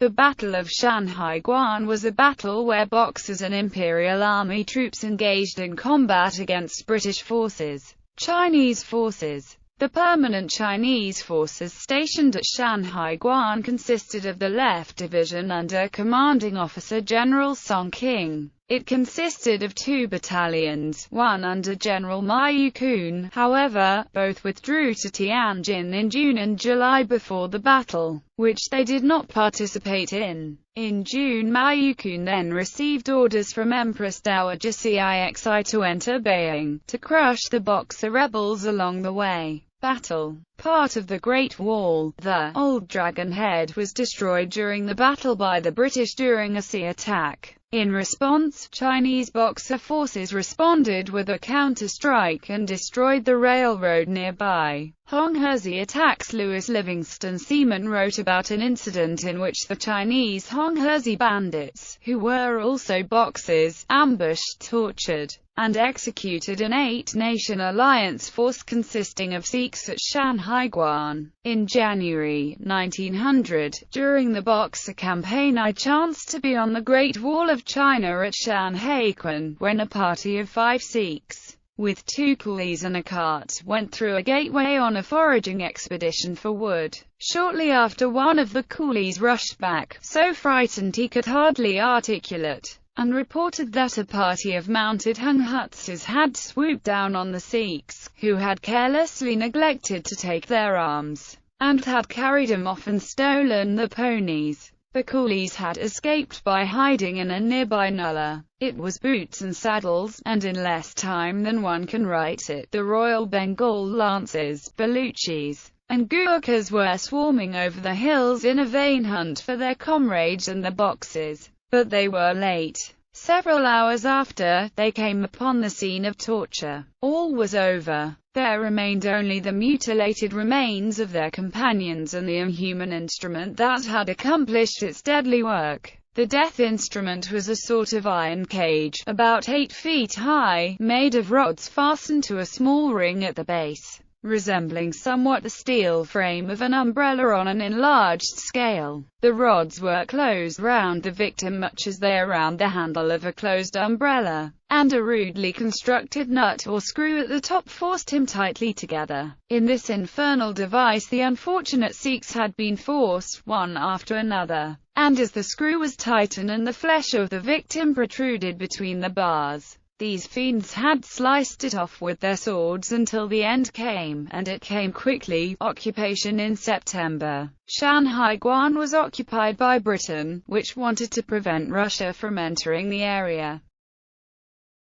The Battle of Shanhaiguan was a battle where Boxers and Imperial Army troops engaged in combat against British forces, Chinese forces. The permanent Chinese forces stationed at Shanhaiguan consisted of the Left Division under commanding officer General Song King. It consisted of 2 battalions, one under General Ma Yukun. However, both withdrew to Tianjin in June and July before the battle, which they did not participate in. In June, Ma Yukun then received orders from Empress Dowager Cixi to enter Beijing, to crush the Boxer rebels along the way. Battle. Part of the Great Wall, the Old Dragon Head, was destroyed during the battle by the British during a sea attack. In response, Chinese Boxer forces responded with a counter-strike and destroyed the railroad nearby. Hong Hersey attacks. Louis Livingston Seaman wrote about an incident in which the Chinese Hong Hersey bandits, who were also Boxers, ambushed, tortured, and executed an 8-nation alliance force consisting of Sikhs at Shanhaiguan. In January 1900, during the Boxer campaign, I chanced to be on the Great Wall of China at Shanhaiguan, when a party of 5 Sikhs, with 2 coolies and a cart, went through a gateway on a foraging expedition for wood. Shortly after, one of the coolies rushed back, so frightened he could hardly articulate, and reported that a party of mounted Hung Hutsars had swooped down on the Sikhs, who had carelessly neglected to take their arms, and had carried them off and stolen the ponies. The coolies had escaped by hiding in a nearby nullah. It was boots and saddles, and in less time than one can write it, the Royal Bengal Lancers, Baluchis, and Gurkhas were swarming over the hills in a vain hunt for their comrades and the Boxers. But they were late. Several hours after, they came upon the scene of torture. All was over. There remained only the mutilated remains of their companions and the inhuman instrument that had accomplished its deadly work. The death instrument was a sort of iron cage, about 8 feet high, made of rods fastened to a small ring at the base, resembling somewhat the steel frame of an umbrella on an enlarged scale. The rods were closed round the victim much as they are round the handle of a closed umbrella, and a rudely constructed nut or screw at the top forced him tightly together. In this infernal device the unfortunate Sikhs had been forced, one after another, and as the screw was tightened and the flesh of the victim protruded between the bars, these fiends had sliced it off with their swords until the end came, and it came quickly. Occupation in September. Shanhaiguan was occupied by Britain, which wanted to prevent Russia from entering the area.